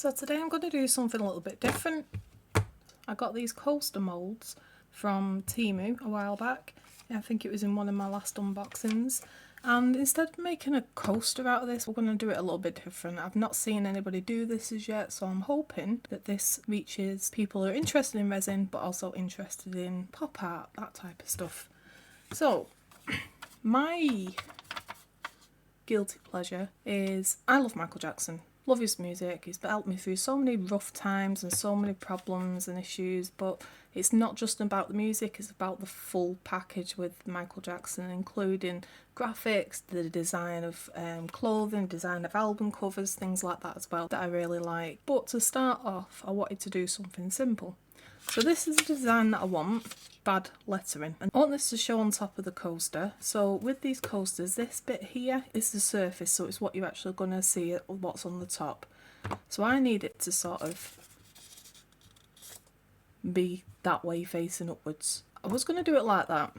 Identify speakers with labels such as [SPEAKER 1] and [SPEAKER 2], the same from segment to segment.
[SPEAKER 1] So today I'm going to do something a little bit different. I got these coaster moulds from Temu a while back. I think it was in one of my last unboxings. And instead of making a coaster out of this, we're going to do it a little bit different. I've not seen anybody do this as yet, so I'm hoping that this reaches people who are interested in resin, but also interested in pop art, that type of stuff. So, my guilty pleasure is I love Michael Jackson. Love his music. He's helped me through so many rough times and so many problems and issues, but it's not just about the music, it's about the full package with Michael Jackson, including graphics, the design of clothing, design of album covers, things like that as well, that I really like. But to start off, I wanted to do something simple. So this is a design that I want, bad lettering. And I want this to show on top of the coaster. So with these coasters, this bit here is the surface, so it's what you're actually going to see, what's on the top. So I need it to sort of be that way facing upwards. I was going to do it like that,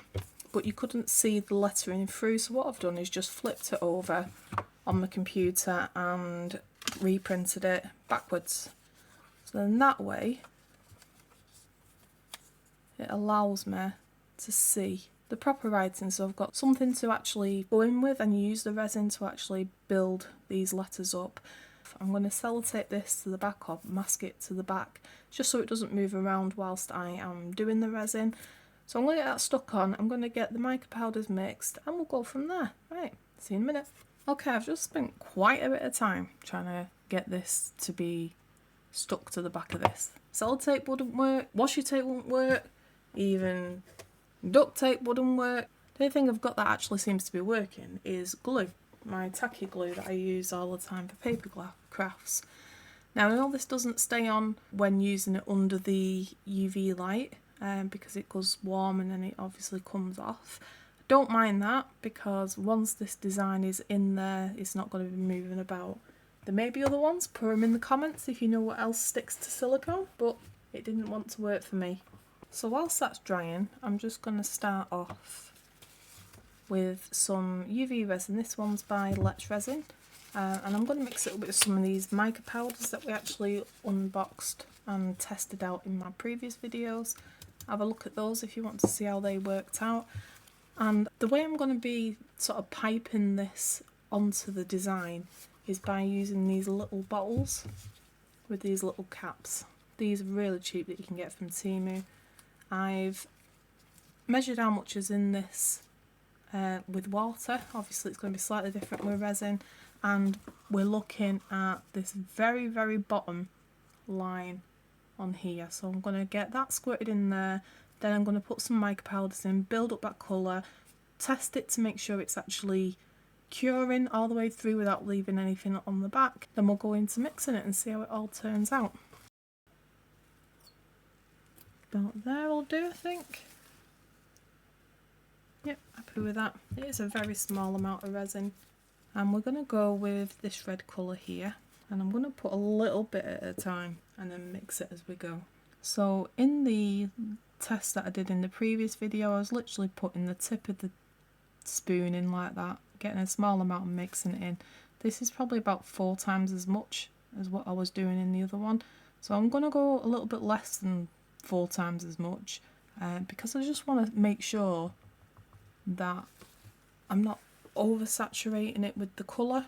[SPEAKER 1] but you couldn't see the lettering through, so what I've done is just flipped it over on my computer and reprinted it backwards. So then that way it allows me to see the proper writing, so I've got something to actually go in with and use the resin to actually build these letters up. I'm going to sellotape this to the back or mask it to the back just so it doesn't move around whilst I am doing the resin. So I'm going to get that stuck on, I'm going to get the mica powders mixed and we'll go from there. Right, see you in a minute. Okay, I've just spent quite a bit of time trying to get this to be stuck to the back of this. Sellotape wouldn't work, washi tape wouldn't work, even duct tape wouldn't work. The only thing I've got that actually seems to be working is glue. My tacky glue that I use all the time for paper crafts. Now I know this doesn't stay on when using it under the UV light because it goes warm and then it obviously comes off. I don't mind that because once this design is in there, it's not going to be moving about. There may be other ones, put them in the comments if you know what else sticks to silicone, but it didn't want to work for me. So whilst that's drying, I'm just going to start off with some UV resin. This one's by Resin, and I'm going to mix it with some of these mica powders that we actually unboxed and tested out in my previous videos. Have a look at those if you want to see how they worked out. And the way I'm going to be sort of piping this onto the design is by using these little bottles with these little caps. These are really cheap that you can get from Temu. I've measured how much is in this with water. Obviously it's going to be slightly different with resin, and we're looking at this very, very bottom line on here. So I'm going to get that squirted in there, then I'm going to put some mica powders in, build up that colour, test it to make sure it's actually curing all the way through without leaving anything on the back. Then we'll go into mixing it and see how it all turns out. About there will do, I think. Yep, happy with that. It is a very small amount of resin. And we're going to go with this red colour here. And I'm going to put a little bit at a time and then mix it as we go. So in the test that I did in the previous video, I was literally putting the tip of the spoon in like that, getting a small amount and mixing it in. This is probably about 4 times as much as what I was doing in the other one. So I'm going to go a little bit less than 4 times as much because I just want to make sure that I'm not oversaturating it with the colour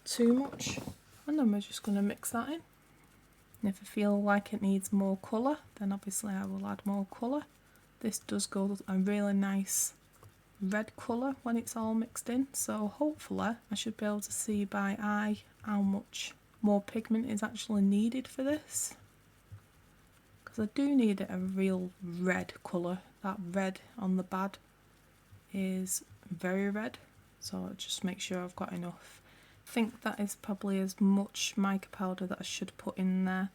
[SPEAKER 1] too much. And then we're just going to mix that in. And if I feel like it needs more colour, then obviously I will add more colour. This does go a really nice red colour when it's all mixed in, so hopefully I should be able to see by eye how much more pigment is actually needed for this. Because I do need it a real red colour. That red on the bad is very red, so I'll just make sure I've got enough. I think that is probably as much mica powder that I should put in there.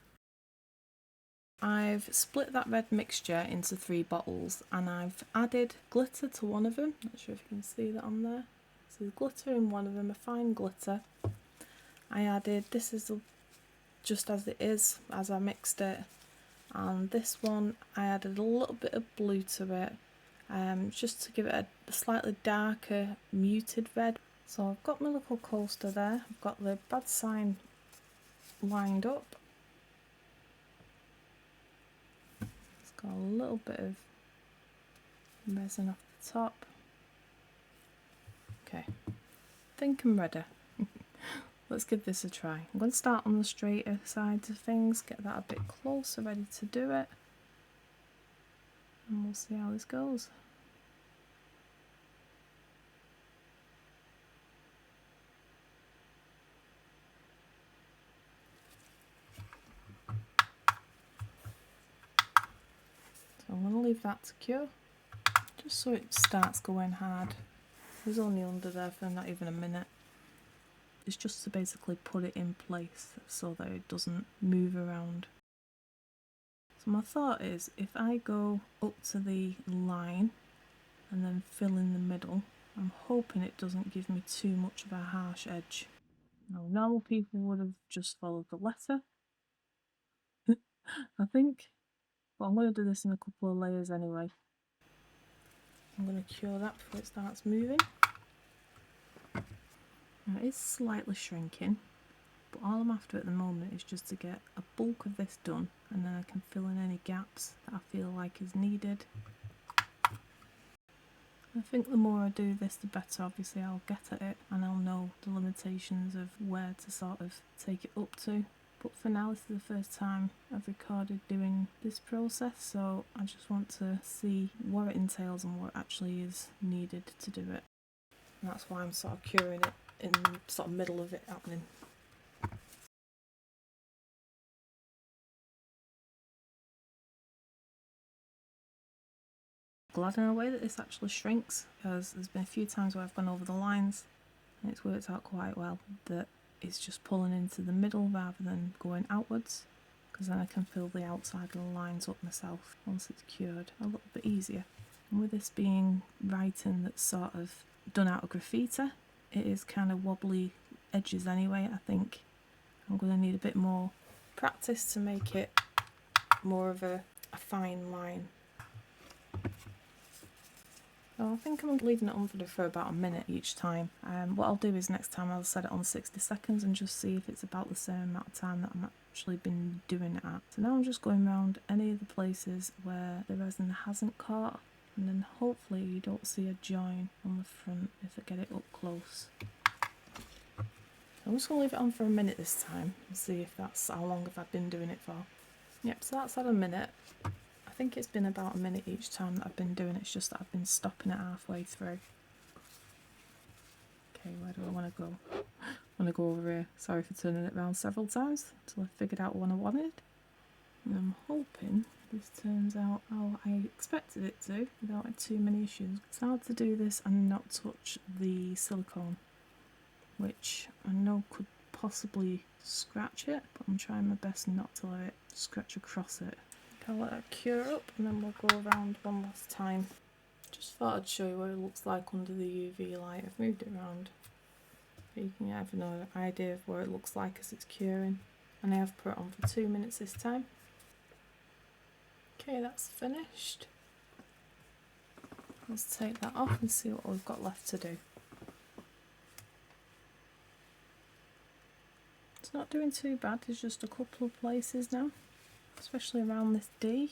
[SPEAKER 1] I've split that red mixture into 3 bottles and I've added glitter to one of them. Not sure if you can see that on there. So there's glitter in one of them, a fine glitter. I added, this is just as it is, as I mixed it. And this one I added a little bit of blue to it, just to give it a slightly darker muted red. So I've got my little coaster there, I've got the bad sign lined up, Got a little bit of resin off the top. Okay, think I'm ready. Let's give this a try. I'm going to start on the straighter side of things, get that a bit closer, ready to do it, and we'll see how this goes. So I'm going to leave that to cure, just so it starts going hard. It was only under there for not even a minute. It's just to basically put it in place so that it doesn't move around. So my thought is, if I go up to the line and then fill in the middle, I'm hoping it doesn't give me too much of a harsh edge. Now, normal people would have just followed the letter, I think, but I'm going to do this in a couple of layers anyway. I'm going to cure that before it starts moving. Now, it is slightly shrinking, but all I'm after at the moment is just to get a bulk of this done, and then I can fill in any gaps that I feel like is needed. I think the more I do this, the better obviously I'll get at it, and I'll know the limitations of where to sort of take it up to. But for now, this is the first time I've recorded doing this process, so I just want to see what it entails and what actually is needed to do it. And that's why I'm sort of curing it in the sort of middle of it happening. Glad in a way that this actually shrinks, because there's been a few times where I've gone over the lines and it's worked out quite well that it's just pulling into the middle rather than going outwards, because then I can fill the outside of the lines up myself once it's cured a little bit easier. And with this being writing that's sort of done out of graffiti, it is kind of wobbly edges anyway. I think I'm going to need a bit more practice to make it more of a fine line. So I think I'm leaving it on for about a minute each time. What I'll do is next time I'll set it on 60 seconds and just see if it's about the same amount of time that I'm actually been doing it at. So now I'm just going around any of the places where the resin hasn't caught, and then hopefully you don't see a join on the front if I get it up close. So I'm just going to leave it on for a minute this time and see if that's how long have I been doing it for. Yep, so that's had a minute. I think it's been about a minute each time that I've been doing it, it's just that I've been stopping it halfway through. Okay, where do I want to go? I want to go over here. Sorry for turning it around several times until I figured out what I wanted. And I'm hoping this turns out how I expected it to without too many issues. It's hard to do this and not touch the silicone, which I know could possibly scratch it, but I'm trying my best not to let it scratch across it. I'll let it cure up and then we'll go around one last time. Just thought I'd show you what it looks like under the UV light. I've moved it around, but you can have an idea of what it looks like as it's curing. And I have put it on for 2 minutes this time. Okay, that's finished. Let's take that off and see what we've got left to do. It's not doing too bad, there's just a couple of places now, especially around this D.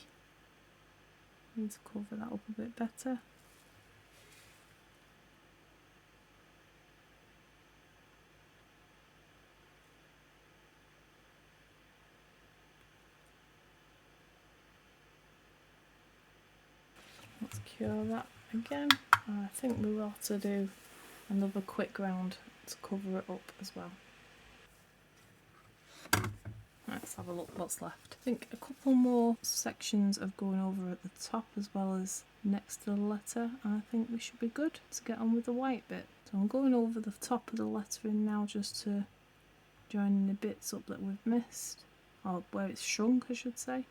[SPEAKER 1] Need to cover that up a bit better. Let's cure that again. I think we will have to do another quick round to cover it up as well. Let's have a look what's left. I think a couple more sections of going over at the top as well as next to the letter, and I think we should be good to get on with the white bit. So I'm going over the top of the lettering now just to join in the bits up that we've missed, or where it's shrunk I should say.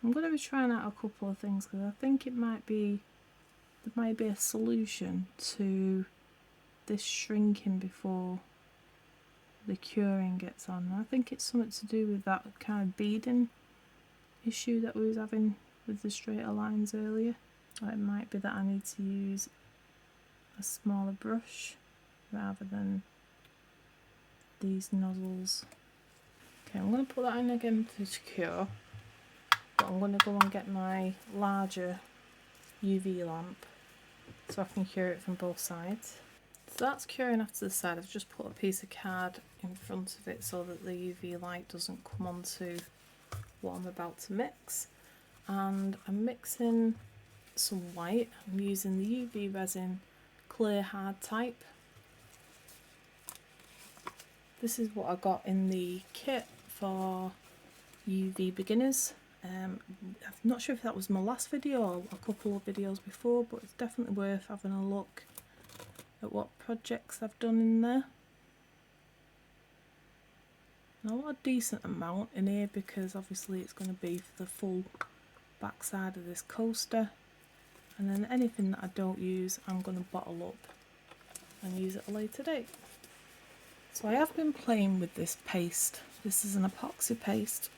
[SPEAKER 1] I'm going to be trying out a couple of things because I think there might be a solution to this shrinking before the curing gets on. I think it's something to do with that kind of beading issue that we was having with the straighter lines earlier. Or it might be that I need to use a smaller brush rather than these nozzles. Okay, I'm going to put that in again to cure. but I'm going to go and get my larger UV lamp so I can cure it from both sides. So that's curing off to the side. I've just put a piece of card in front of it so that the UV light doesn't come onto what I'm about to mix. And I'm mixing some white. I'm using the UV resin clear hard type. This is what I got in the kit for UV beginners. I'm not sure if that was my last video or a couple of videos before, but it's definitely worth having a look at what projects I've done in there. And I want a decent amount in here because obviously it's going to be for the full back side of this coaster, and then anything that I don't use I'm going to bottle up and use at a later date. So I have been playing with this paste. This is an epoxy paste.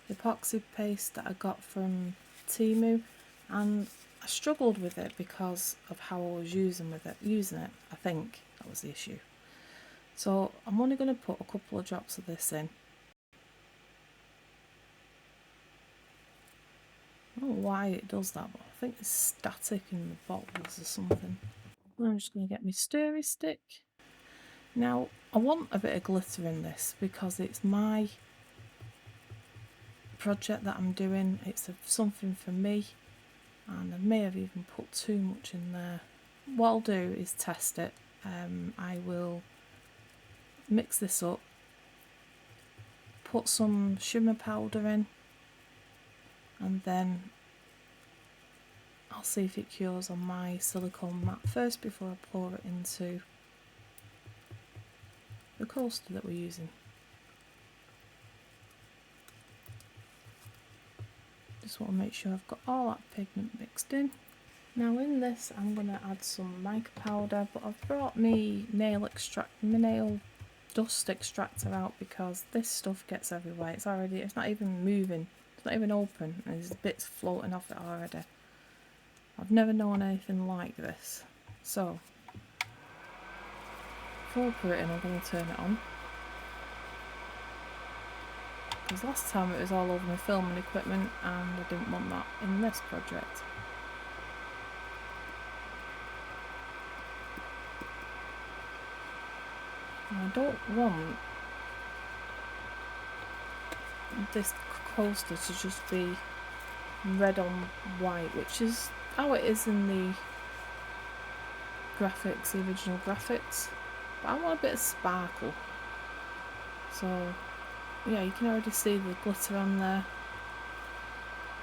[SPEAKER 1] Epoxy paste that I got from Temu, and I struggled with it because of how I was using it. I think that was the issue. So I'm only going to put a couple of drops of this in. I don't know why it does that, but I think it's static in the bottles or something. I'm just going to get my stirry stick. Now I want a bit of glitter in this because it's my project that I'm doing. It's something for me, and I may have even put too much in there. What I'll do is test it. I will mix this up, put some shimmer powder in, and then I'll see if it cures on my silicone mat first before I pour it into the coaster that we're using. Just want to make sure I've got all that pigment mixed in. Now in this I'm going to add some mica powder, but I've brought my nail dust extractor out because this stuff gets everywhere. It's not even moving, it's not even open, and there's bits floating off it already. I've never known anything like this. So before I put it in, I'm going to turn it on, because last time it was all over my filming equipment and I didn't want that in this project. And I don't want this coaster to just be red on white, which is how it is in the graphics, the original graphics, but I want a bit of sparkle. So yeah, you can already see the glitter on there.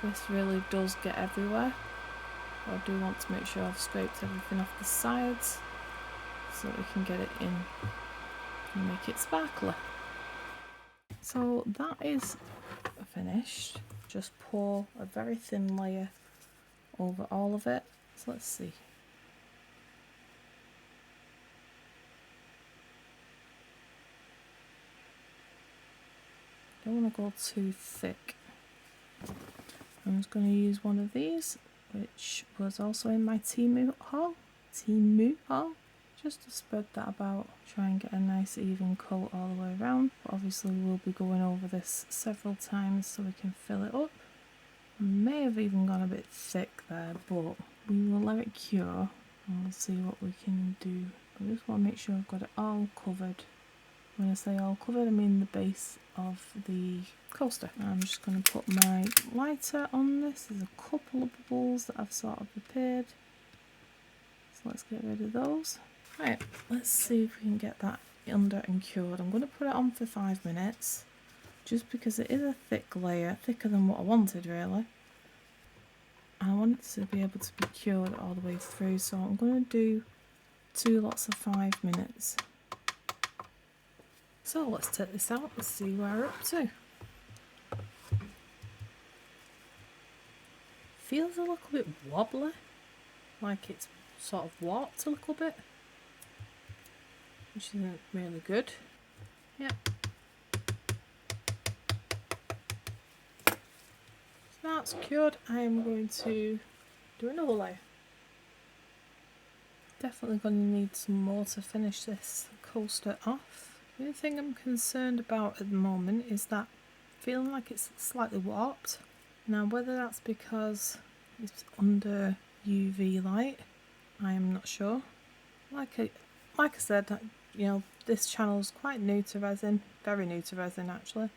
[SPEAKER 1] This really does get everywhere. I do want to make sure I've scraped everything off the sides so that we can get it in and make it sparkly. So that is finished. Just pour a very thin layer over all of it. So let's see. Don't want to go too thick. I'm just going to use one of these, which was also in my Temu haul, just to spread that about, try and get a nice even coat all the way around. But obviously we'll be going over this several times so we can fill it up. I may have even gone a bit thick there, but we will let it cure and we'll see what we can do. I just want to make sure I've got it all covered. When I say all covered, I mean the base of the coaster. I'm just going to put my lighter on this. There's a couple of bubbles that I've sort of prepared, so let's get rid of those. Right, let's see if we can get that under and cured. I'm going to put it on for 5 minutes, just because it is a thick layer, thicker than what I wanted really. And I want it to be able to be cured all the way through, so I'm going to do 2 lots of 5 minutes. So let's take this out and see where we're up to. Feels a little bit wobbly, like it's sort of warped a little bit, which isn't really good. Yeah. So that's cured. I am going to do another layer. Definitely going to need some more to finish this coaster off. The only thing I'm concerned about at the moment is that feeling like it's slightly warped. Now whether that's because it's under UV light, I am not sure. Like I said, you know, this channel's quite new to resin, very new to resin actually,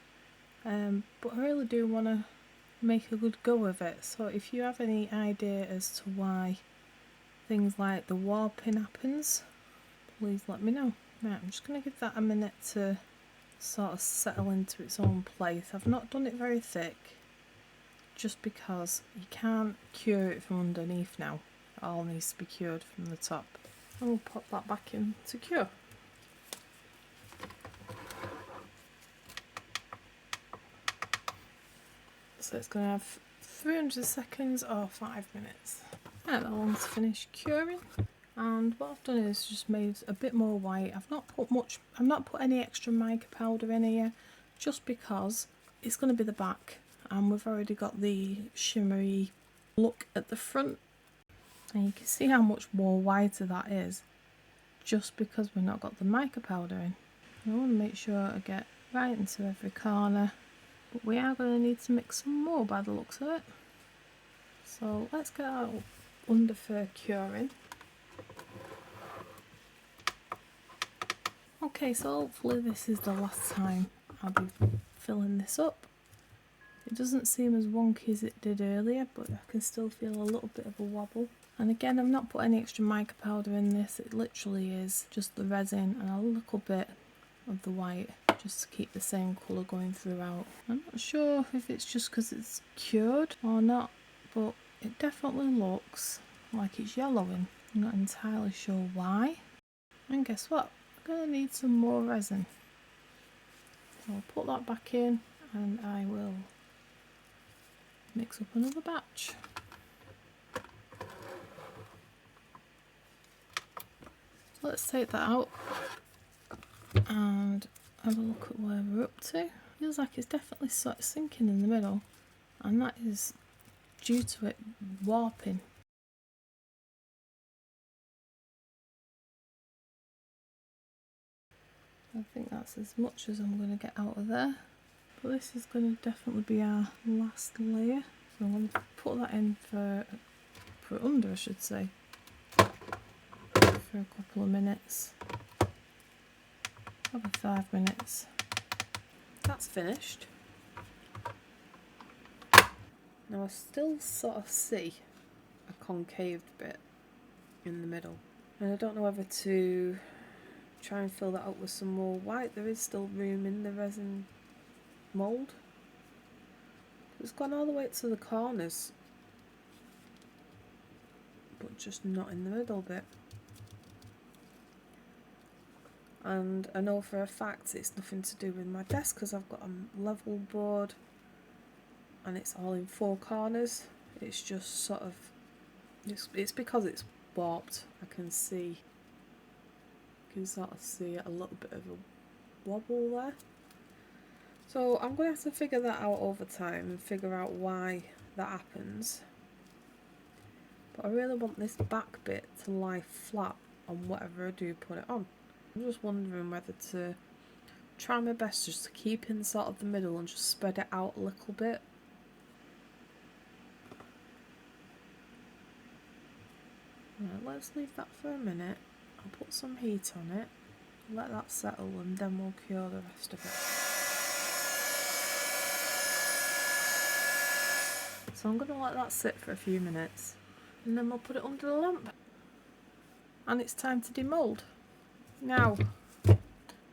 [SPEAKER 1] but I really do want to make a good go of it. So if you have any idea as to why things like the warping happens, please let me know. Right, I'm just going to give that a minute to sort of settle into its own place. I've not done it very thick, just because you can't cure it from underneath now. It all needs to be cured from the top. And we'll pop that back in to cure. So it's going to have 300 seconds or 5 minutes. Right, that one's finished curing. And what I've done is just made a bit more white. I've not put any extra mica powder in here, just because it's going to be the back, and we've already got the shimmery look at the front. And you can see how much more whiter that is, just because we've not got the mica powder in. I want to make sure I get right into every corner, but we are going to need to mix some more by the looks of it. So let's get our under for curing. Okay, so hopefully this is the last time I'll be filling this up. It doesn't seem as wonky as it did earlier, but I can still feel a little bit of a wobble. And again, I've not put any extra mica powder in this. It literally is just the resin and a little bit of the white, just to keep the same colour going throughout. I'm not sure if it's just because it's cured or not, but it definitely looks like it's yellowing. I'm not entirely sure why. And guess what? I'm going to need some more resin. So I'll put that back in and I will mix up another batch. So let's take that out and have a look at where we're up to. Feels like it's definitely sort of sinking in the middle, and that is due to it warping. I think that's as much as I'm going to get out of there. But this is going to definitely be our last layer. So I'm going to put that in for under, I should say, for a couple of minutes. Probably 5 minutes. That's finished. Now I still sort of see a concaved bit in the middle. And I don't know whether to try and fill that up with some more white. There is still room in the resin mould. It's gone all the way to the corners, but just not in the middle bit. And I know for a fact it's nothing to do with my desk, because I've got a level board and it's all in 4 corners. It's just sort of, it's because it's warped. I can sort of see a little bit of a wobble there. So I'm going to have to figure that out over time and figure out why that happens. But I really want this back bit to lie flat on whatever I do put it on. I'm just wondering whether to try my best just to keep in sort of the middle and just spread it out a little bit. Right, let's leave that for a minute. I'll put some heat on it, let that settle, and then we'll cure the rest of it. So I'm going to let that sit for a few minutes, and then we'll put it under the lamp. And it's time to demold. Now,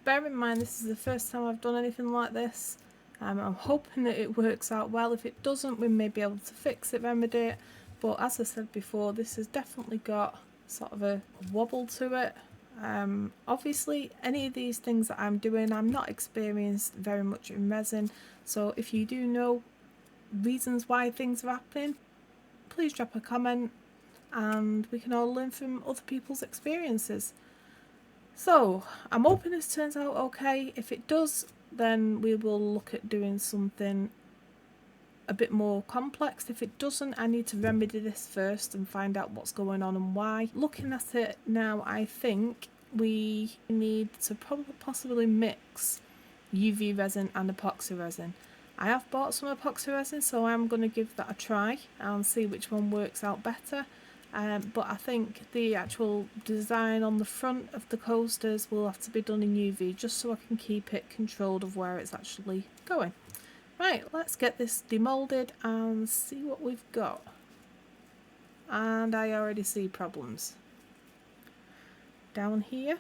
[SPEAKER 1] bear in mind this is the first time I've done anything like this. I'm hoping that it works out well. If it doesn't, we may be able to fix it, remedy it. But as I said before, this has definitely got sort of a wobble to it. Obviously, any of these things that I'm doing, I'm not experienced very much in resin. So if you do know reasons why things are happening, please drop a comment and we can all learn from other people's experiences. So I'm hoping this turns out okay. If it does, then we will look at doing something a bit more complex. If it doesn't, I need to remedy this first and find out what's going on and why. Looking at it now, I think we need to possibly mix UV resin and epoxy resin. I have bought some epoxy resin, so I'm going to give that a try and see which one works out better. But I think the actual design on the front of the coasters will have to be done in UV, just so I can keep it controlled of where it's actually going. Right, let's get this demolded and see what we've got. And I already see problems. Down here,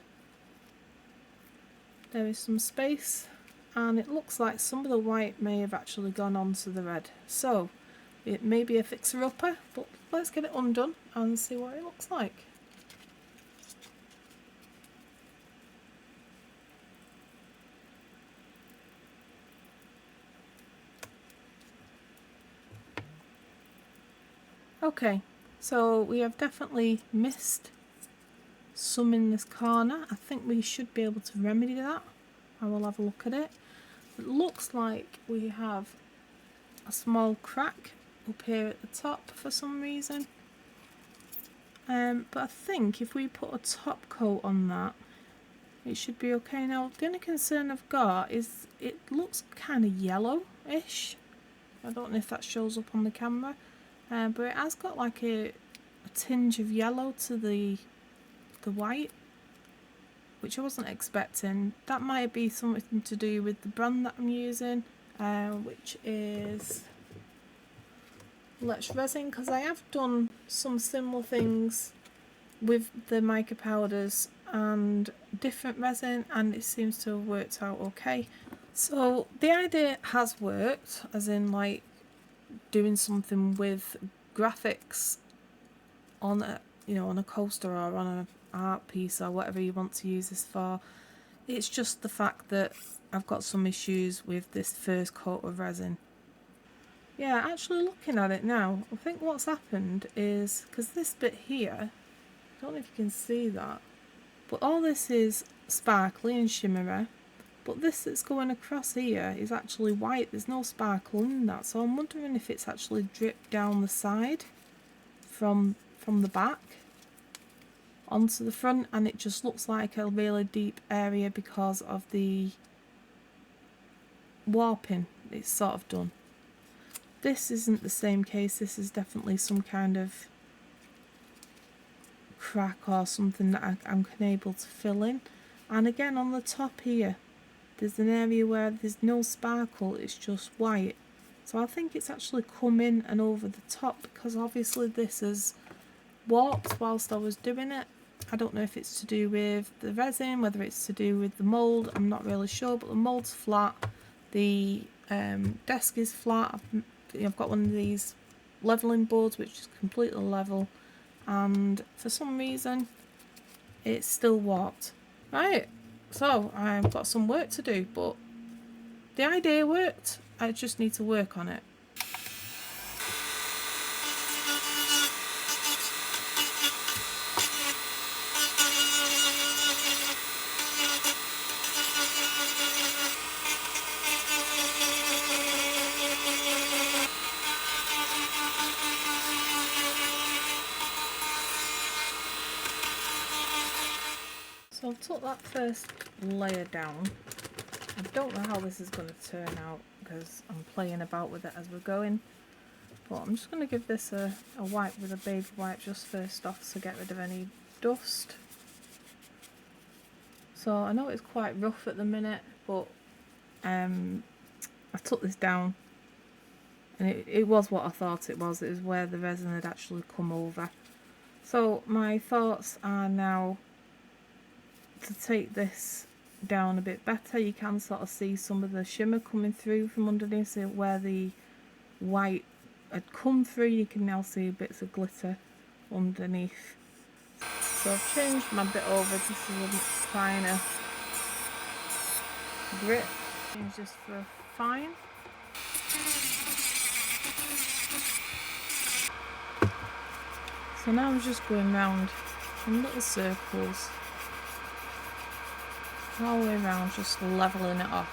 [SPEAKER 1] there is some space, and it looks like some of the white may have actually gone onto the red. So it may be a fixer-upper, but let's get it undone and see what it looks like. Okay, so we have definitely missed some in this corner. I think we should be able to remedy that. I will have a look at it. It looks like we have a small crack up here at the top for some reason. But I think if we put a top coat on that, it should be okay. Now, the only concern I've got is it looks kind of yellow-ish. I don't know if that shows up on the camera, but it has got like a tinge of yellow to the white, which I wasn't expecting. That might be something to do with the brand that I'm using, which is Resin, because I have done some similar things with the mica powders and different resin, and it seems to have worked out okay. So the idea has worked, as in like doing something with graphics on a, you know, on a coaster or on an art piece or whatever you want to use this for. It's just the fact that I've got some issues with this first coat of resin. Yeah, actually looking at it now, I think what's happened is, because this bit here, I don't know if you can see that, but all this is sparkly and shimmery, but this that's going across here is actually white. There's no sparkle in that, so I'm wondering if it's actually dripped down the side from the back onto the front, and it just looks like a really deep area because of the warping it's sort of done. This isn't the same case. This is definitely some kind of crack or something that I'm unable to fill in. And again, on the top here, there's an area where there's no sparkle, it's just white. So I think it's actually come in and over the top, because obviously this is warped whilst I was doing it. I don't know if it's to do with the resin, whether it's to do with the mould, I'm not really sure, but the mould's flat, the desk is flat. I've got one of these levelling boards which is completely level, and for some reason it's still warped. Right, so I've got some work to do, but the idea worked, I just need to work on it. So I've took that first layer down. I don't know how this is going to turn out because I'm playing about with it as we're going, but I'm just going to give this a wipe with a baby wipe just first off to get rid of any dust. So I know it's quite rough at the minute, but I took this down and it was what I thought it was. It was where the resin had actually come over. So my thoughts are now to take this down a bit better. You can sort of see some of the shimmer coming through from underneath, so where the white had come through you can now see bits of glitter underneath. So I've changed my bit over. This is a finer grit. Change this for a fine. So now I'm just going round in little circles all the way around, just levelling it off.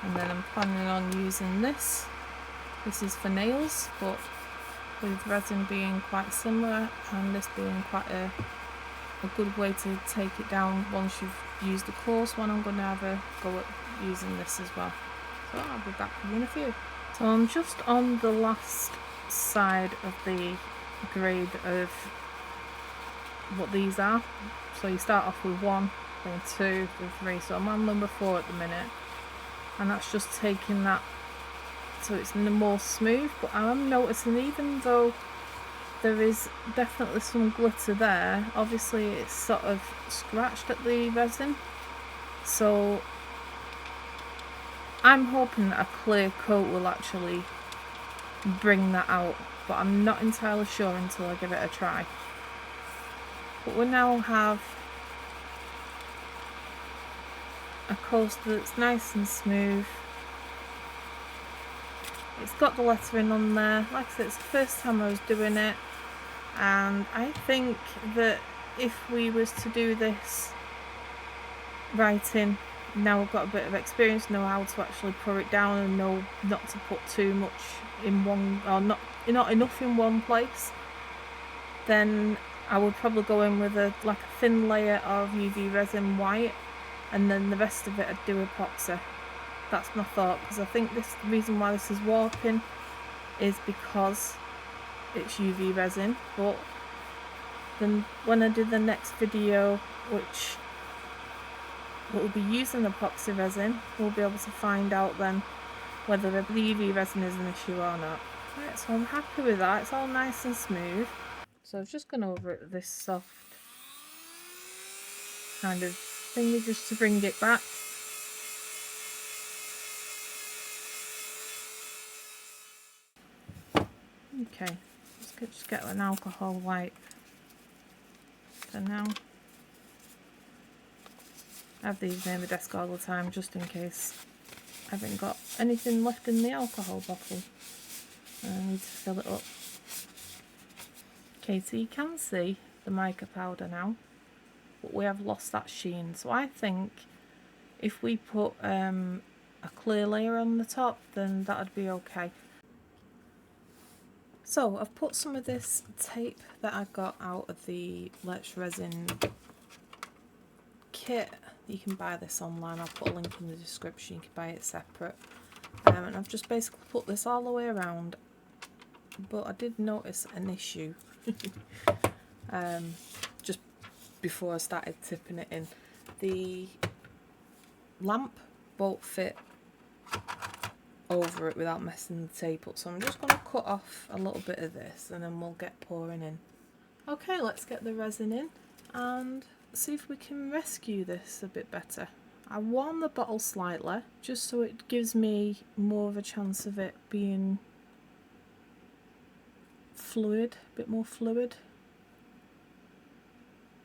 [SPEAKER 1] And then I'm planning on using this. This is for nails, but with resin being quite similar and this being quite a a good way to take it down once you've used the coarse one. I'm going to have a go at using this as well. So I'll be back with you in a few. So I'm just on the last side of the grade of what these are. So you start off with 1, then 2, then 3. So I'm on number 4 at the minute, and that's just taking that so it's more smooth. But I'm noticing, even though there is definitely some glitter there, obviously it's sort of scratched at the resin, so I'm hoping that a clear coat will actually bring that out, but I'm not entirely sure until I give it a try. But we now have a coaster that's nice and smooth. It's got the lettering on there. Like I said, it's the first time I was doing it, and I think that if we was to do this writing, now we've got a bit of experience, know how to actually pour it down and know not to put too much in one, or not enough in one place, then I would probably go in with a thin layer of UV resin white, and then the rest of it I'd do epoxy. That's my thought, because I think the reason why this is warping is because it's UV resin. But then when I do the next video, which will be using epoxy resin, we'll be able to find out then whether the UV resin is an issue or not. Right, so I'm happy with that. It's all nice and smooth. So I've just gone over it with this soft kind of thingy just to bring it back. Okay, let's just get an alcohol wipe for now. I have these near the desk all the time just in case I haven't got anything left in the alcohol bottle and I need to fill it up. Okay, so you can see the mica powder now, but we have lost that sheen. So I think if we put a clear layer on the top, then that would be okay. So I've put some of this tape that I got out of the Let's Resin kit. You can buy this online, I'll put a link in the description, you can buy it separate. And I've just basically put this all the way around, but I did notice an issue just before I started tipping it in. The lamp won't fit over it without messing the tape up, so I'm just going to cut off a little bit of this and then we'll get pouring in. Okay, let's get the resin in and see if we can rescue this a bit better. I warm the bottle slightly just so it gives me more of a chance of it being fluid, a bit more fluid,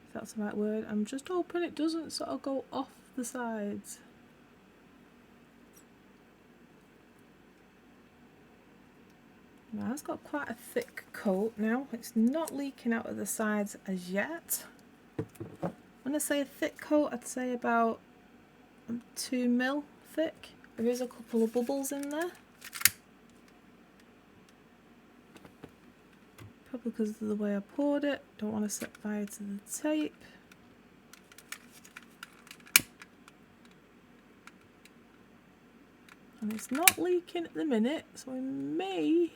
[SPEAKER 1] if that's the right word. I'm just hoping it doesn't sort of go off the sides. Now it's got quite a thick coat now. It's not leaking out of the sides as yet. When I say a thick coat, I'd say about 2 mil thick. There is a couple of bubbles in there. Probably because of the way I poured it. Don't want to set fire to the tape. And it's not leaking at the minute, so we may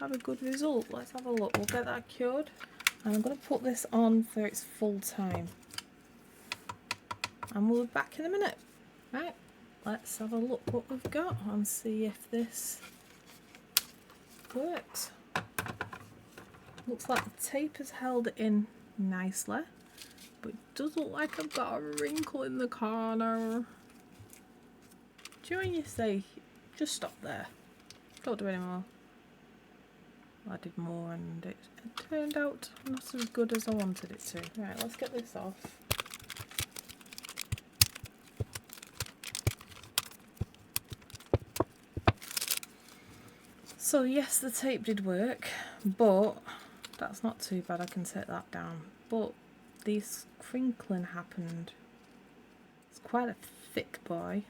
[SPEAKER 1] have a good result. Let's have a look. We'll get that cured. And I'm going to put this on for its full time. And we'll be back in a minute. Right, let's have a look what we've got and see if this works. Looks like the tape has held it in nicely, but it does look like I've got a wrinkle in the corner. Do you know when you say, just stop there, don't do any more? I did more and it turned out not as good as I wanted it to. Right, let's get this off. So yes, the tape did work, but that's not too bad, I can take that down. But this crinkling happened. It's quite a thick boy.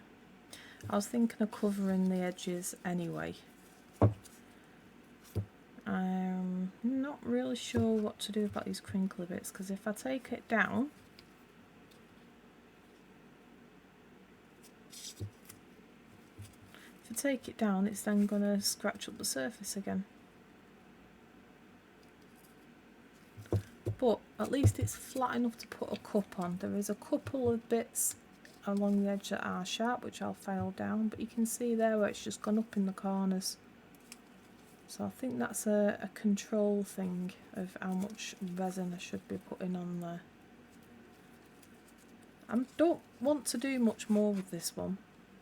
[SPEAKER 1] I was thinking of covering the edges anyway. I'm not not really sure what to do about these crinkly bits, because if I take it down, it's then going to scratch up the surface again. But at least it's flat enough to put a cup on. There is a couple of bits along the edge that are sharp, which I'll file down, but you can see there where it's just gone up in the corners. So I think that's a control thing of how much resin I should be putting on there. I don't want to do much more with this one.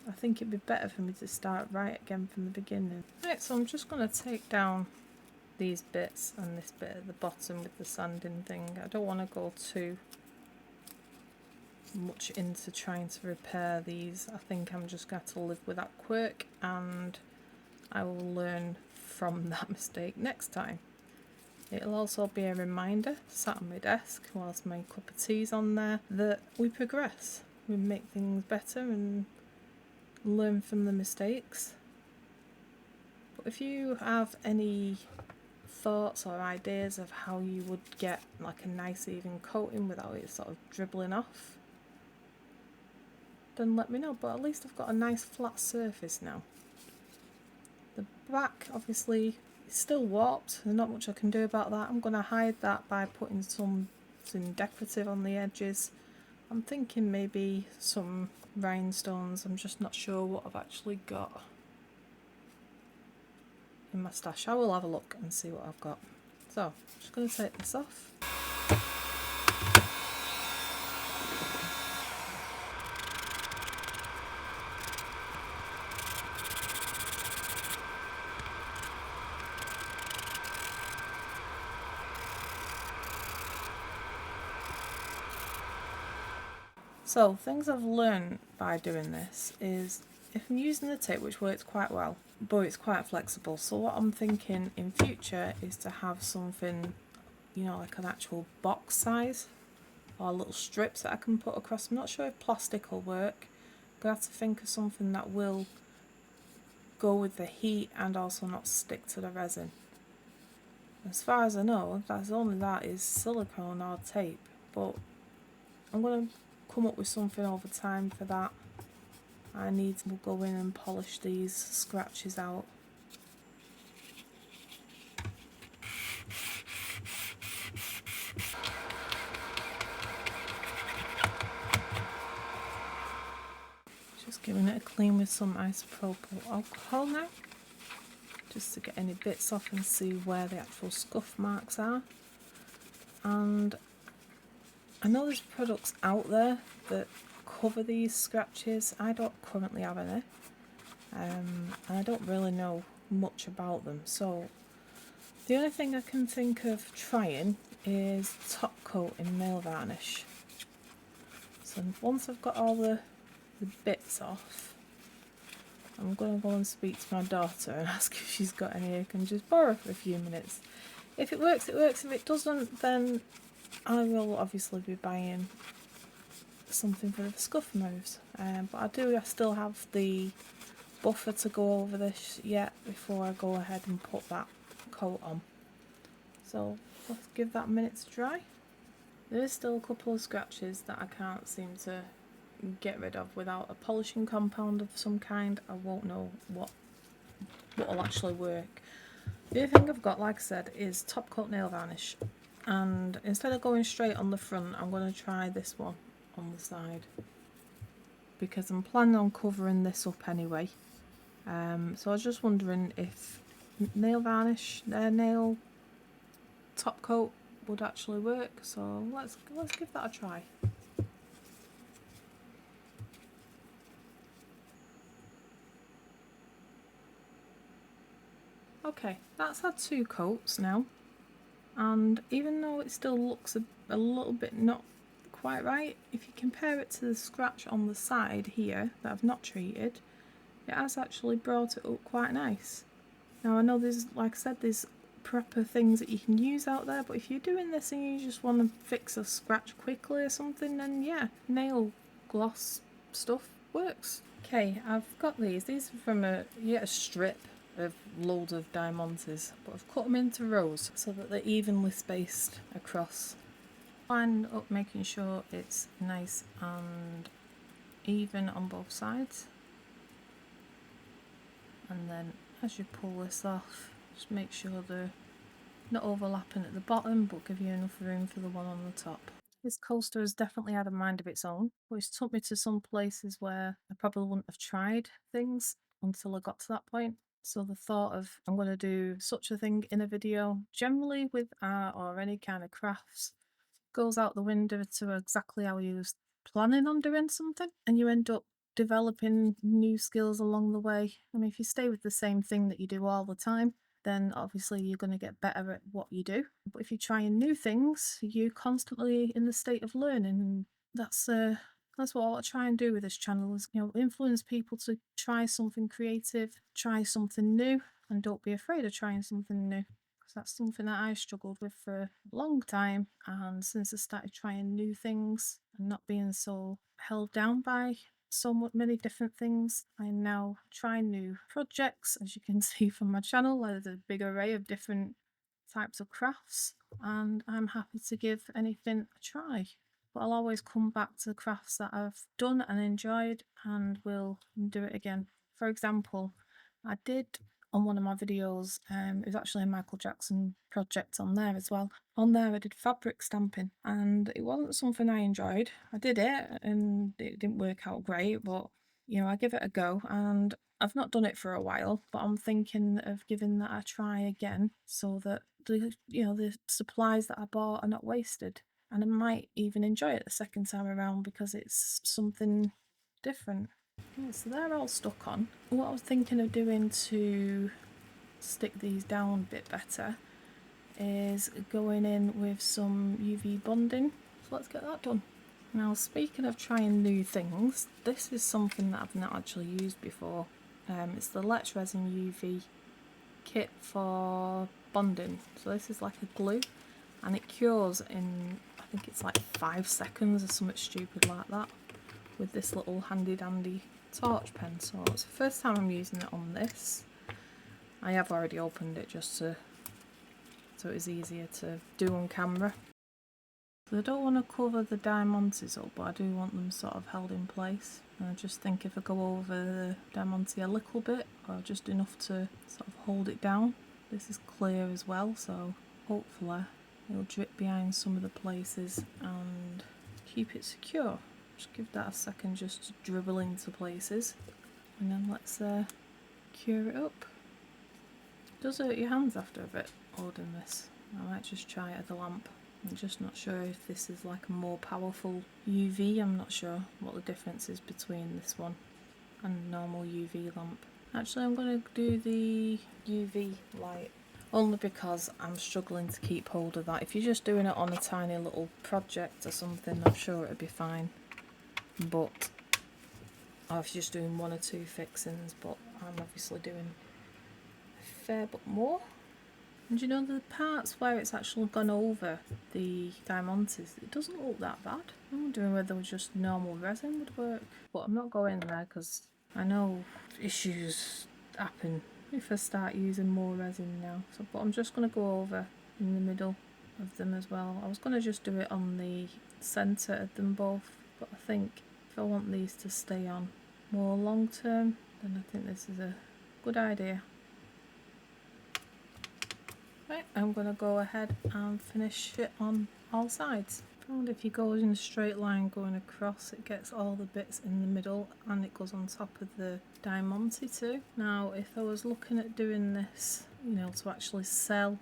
[SPEAKER 1] I think it'd be better for me to start right again from the beginning. Right, so I'm just going to take down these bits and this bit at the bottom with the sanding thing. I don't want to go too much into trying to repair these. I think I'm just going to live with that quirk, and I will learn from that mistake next time. It'll also be a reminder, sat on my desk whilst my cup of tea's on there, that we progress. We make things better and learn from the mistakes. But if you have any thoughts or ideas of how you would get like a nice even coating without it sort of dribbling off, then let me know. But at least I've got a nice flat surface now. The back obviously is still warped, there's not much I can do about that. I'm going to hide that by putting something decorative on the edges. I'm thinking maybe some rhinestones. I'm just not sure what I've actually got in my stash. I will have a look and see what I've got. So I'm just going to take this off. So things I've learned by doing this is, if I'm using the tape, which works quite well, but it's quite flexible, so what I'm thinking in future is to have something, you know, like an actual box size, or little strips that I can put across. I'm not sure if plastic will work. I'm going to have to think of something that will go with the heat and also not stick to the resin. As far as I know, that's only that is silicone or tape, but I'm going to come up with something over time for that. I need to go in and polish these scratches out. Just giving it a clean with some isopropyl alcohol now, just to get any bits off and see where the actual scuff marks are. And I know there's products out there that cover these scratches. I don't currently have any, and I don't really know much about them, so the only thing I can think of trying is top coat in nail varnish. So once I've got all the bits off, I'm going to go and speak to my daughter and ask if she's got any I can just borrow for a few minutes. If it works, it works. If it doesn't, then I will obviously be buying something for the scuff moves. But I still have the buffer to go over this yet before I go ahead and put that coat on. So let's give that a minute to dry. There is still a couple of scratches that I can't seem to get rid of. Without a polishing compound of some kind, I won't know what will actually work. The other thing I've got, like I said, is top coat nail varnish, and instead of going straight on the front, I'm going to try this one on the side, because I'm planning on covering this up anyway. So I was just wondering if nail varnish, nail top coat would actually work. So let's give that a try. Okay, that's had 2 coats now, and even though it still looks a little bit not quite right, if you compare it to the scratch on the side here that I've not treated, it has actually brought it up quite nice. Now I know there's, like I said, there's proper things that you can use out there, but if you're doing this and you just want to fix a scratch quickly or something, then yeah, nail gloss stuff works. Okay, I've got these are from a strip of loads of diamantes, but I've cut them into rows so that they're evenly spaced across. Line up, making sure it's nice and even on both sides, and then as you pull this off, just make sure they're not overlapping at the bottom but give you enough room for the one on the top. This coaster has definitely had a mind of its own, but it's took me to some places where I probably wouldn't have tried things until I got to that point. So the thought of I'm going to do such a thing in a video, generally with art or any kind of crafts, goes out the window to exactly how you was planning on doing something, and you end up developing new skills along the way. I mean, if you stay with the same thing that you do all the time, then obviously you're going to get better at what you do. But if you're trying new things, you're constantly in the state of learning, and that's what I try and do with this channel, is, you know, influence people to try something creative, try something new, and don't be afraid of trying something new. That's something that I struggled with for a long time, and since I started trying new things and not being so held down by so many different things, I now try new projects. As you can see from my channel, there's a big array of different types of crafts, and I'm happy to give anything a try. But I'll always come back to the crafts that I've done and enjoyed and will do it again. For example, I did on one of my videos, it was actually a Michael Jackson project on there as well. On there I did fabric stamping, and it wasn't something I enjoyed. I did it and it didn't work out great, but you know, I give it a go, and I've not done it for a while, but I'm thinking of giving that a try again so that the supplies that I bought are not wasted, and I might even enjoy it the second time around because it's something different. Yeah, so they're all stuck on. What I was thinking of doing to stick these down a bit better is going in with some UV bonding. So let's get that done. Now, speaking of trying new things, this is something that I've not actually used before. It's the Resin UV kit for bonding. So this is like a glue, and it cures in, I think it's like 5 seconds or something stupid like that, with this little handy dandy torch pen. So it's the first time I'm using it on this. I have already opened it just so it's easier to do on camera. So I don't want to cover the diamantes up, but I do want them sort of held in place. And I just think if I go over the diamante a little bit, or just enough to sort of hold it down. This is clear as well, so hopefully it'll drip behind some of the places and keep it secure. Just give that a second just to dribble into places, and then let's cure it up. It does hurt your hands after a bit holding this. I might just try it at the lamp. I'm just not sure if this is like a more powerful UV. I'm not sure what the difference is between this one and normal UV lamp. Actually, I'm going to do the UV light, only because I'm struggling to keep hold of that. If you're just doing it on a tiny little project or something, I'm sure it'll be fine. But I was just doing 1 or 2 fixings, but I'm obviously doing a fair bit more. And you know, the parts where it's actually gone over the diamantes, it doesn't look that bad. I'm wondering whether just normal resin would work, but I'm not going there because I know issues happen if I start using more resin now. So, but I'm just going to go over in the middle of them as well. I was going to just do it on the centre of them both, but I think if I want these to stay on more long term, then I think this is a good idea. Right, I'm going to go ahead and finish it on all sides. And if you go in a straight line going across, it gets all the bits in the middle, and it goes on top of the diamante too. Now, if I was looking at doing this, you know, to actually sell,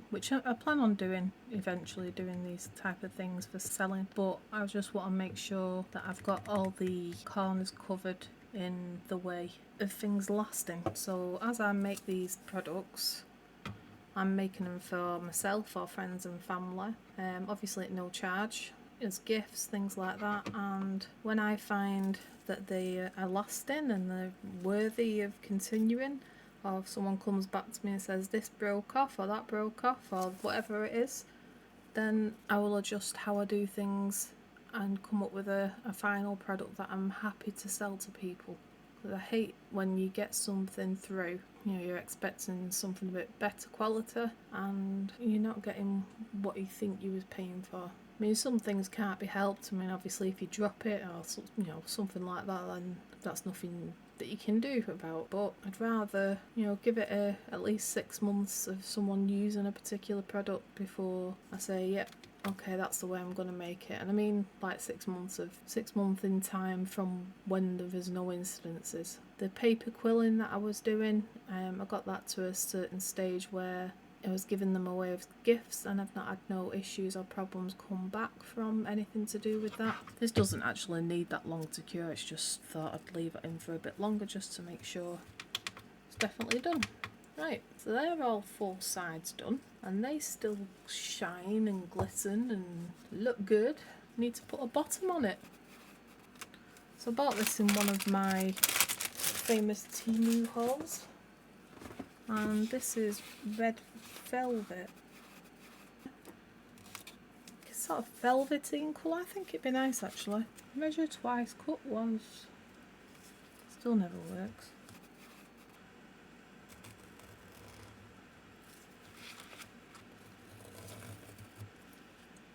[SPEAKER 1] which I plan on doing, eventually doing these type of things for selling, but I just want to make sure that I've got all the corners covered in the way of things lasting. So as I make these products, I'm making them for myself or friends and family, obviously at no charge, as gifts, things like that. And when I find that they are lasting and they're worthy of continuing, or if someone comes back to me and says this broke off or that broke off or whatever it is, then I will adjust how I do things and come up with a final product that I'm happy to sell to people. I hate when you get something through, you know, you're expecting something a bit better quality and you're not getting what you think you was paying for. I mean, some things can't be helped. I mean, obviously if you drop it or, you know, something like that, then that's nothing that you can do about. But I'd rather, you know, give it at least 6 months of someone using a particular product before I say, yep, okay, that's the way I'm going to make it. And I mean like 6 months in time from when there was no incidences. The paper quilling that I was doing, I got that to a certain stage where I was giving them away as gifts and I've not had no issues or problems come back from anything to do with that. This doesn't actually need that long to cure, it's just thought I'd leave it in for a bit longer just to make sure it's definitely done. Right, so they're all 4 sides done and they still shine and glisten and look good. Need to put a bottom on it. So I bought this in one of my famous Temu hauls, and this is red velvet. It's sort of velvety in colour. I think it'd be nice actually. Measure twice, cut once. Still never works.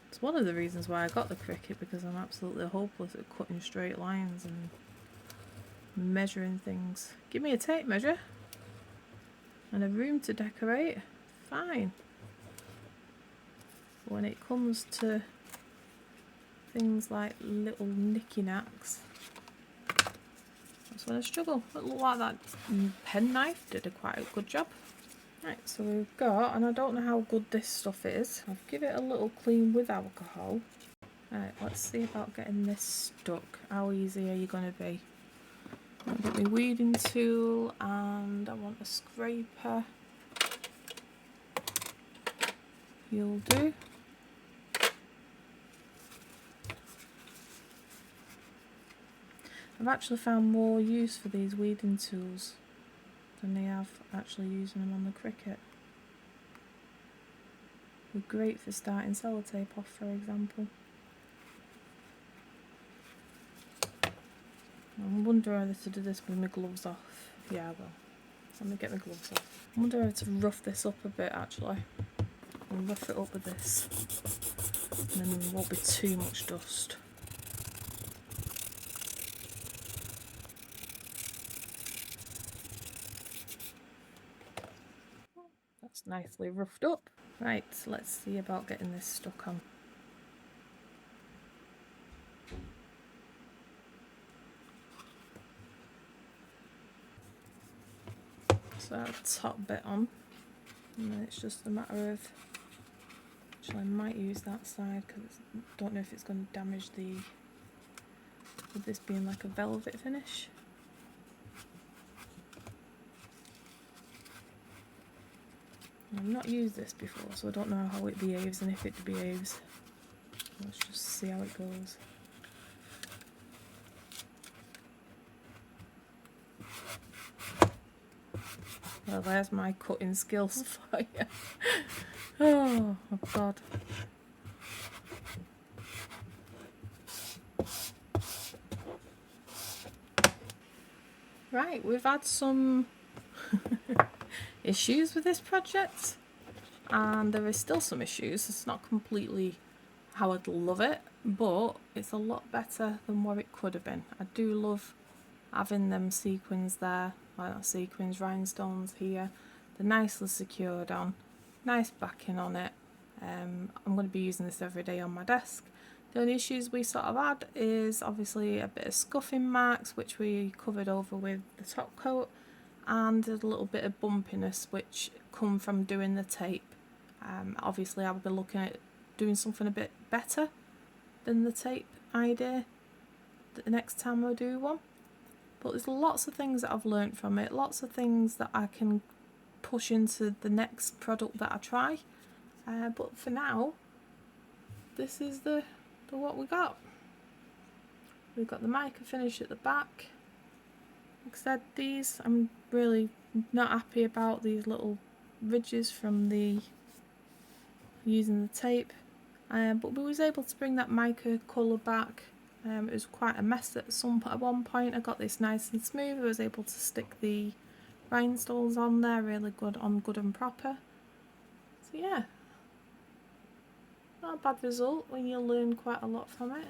[SPEAKER 1] It's one of the reasons why I got the Cricut, because I'm absolutely hopeless at cutting straight lines and measuring things. Give me a tape measure and a room to decorate, fine. When it comes to things like little nicky knacks, that's when I struggle. It looked like that pen knife did quite a good job. Right, so we've got, and I don't know how good this stuff is, I've given it a little clean with alcohol. Right, let's see about getting this stuck. How easy are you going to be? I'll get my weeding tool and I want a scraper. You'll do. I've actually found more use for these weeding tools than they have actually using them on the Cricut. They're great for starting sellotape off, for example. I wonder whether to do this with my gloves off. Yeah, I will. Let me get my gloves off. I wonder how to rough this up a bit actually. I'll rough it up with this. And then there won't be too much dust. That's nicely roughed up. Right, let's see about getting this stuck on. So I have the top bit on, and then it's just a matter of, actually I might use that side because I don't know if it's going to damage the, with this being like a velvet finish. I've not used this before, so I don't know how it behaves and if it behaves. Let's just see how it goes. Well, there's my cutting skills for you. Oh God. Right, we've had some issues with this project, and there is still some issues. It's not completely how I'd love it, but it's a lot better than what it could have been. I do love having them sequins there, like that sequins, rhinestones here. They're nicely secured on, nice backing on it. I'm going to be using this every day on my desk. The only issues we sort of had is obviously a bit of scuffing marks, which we covered over with the top coat, and a little bit of bumpiness which come from doing the tape. Obviously I would be looking at doing something a bit better than the tape idea the next time I do one. But there's lots of things that I've learnt from it, lots of things that I can push into the next product that I try. But for now, this is the what we got. We've got the mica finish at the back. Like I said, these, I'm really not happy about these little ridges from the using the tape. But we was able to bring that mica colour back It was quite a mess at one point. I got this nice and smooth. I was able to stick the rhinestones on there really good and proper. So yeah, not a bad result when you learn quite a lot from it.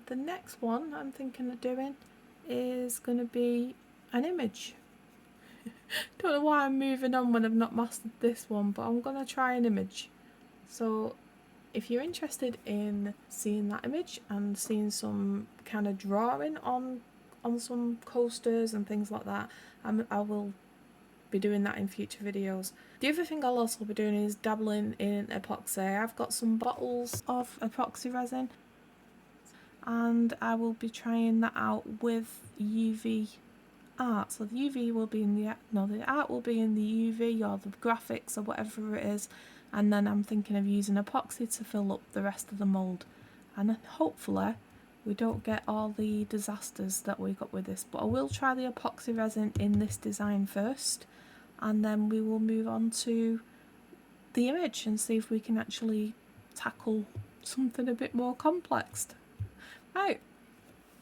[SPEAKER 1] The next one I'm thinking of doing is going to be an image. Don't know why I'm moving on when I've not mastered this one, but I'm going to try an image. So if you're interested in seeing that image and seeing some kind of drawing on some coasters and things like that, I will be doing that in future videos. The other thing I'll also be doing is dabbling in epoxy. I've got some bottles of epoxy resin and I will be trying that out with UV art. So the UV will be in the art will be in the UV or the graphics or whatever it is, and then I'm thinking of using epoxy to fill up the rest of the mould, and then hopefully we don't get all the disasters that we got with this. But I will try the epoxy resin in this design first, and then we will move on to the image and see if we can actually tackle something a bit more complex. Right,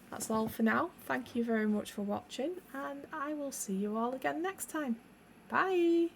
[SPEAKER 1] that's all for now. Thank you very much for watching, and I will see you all again next time. Bye!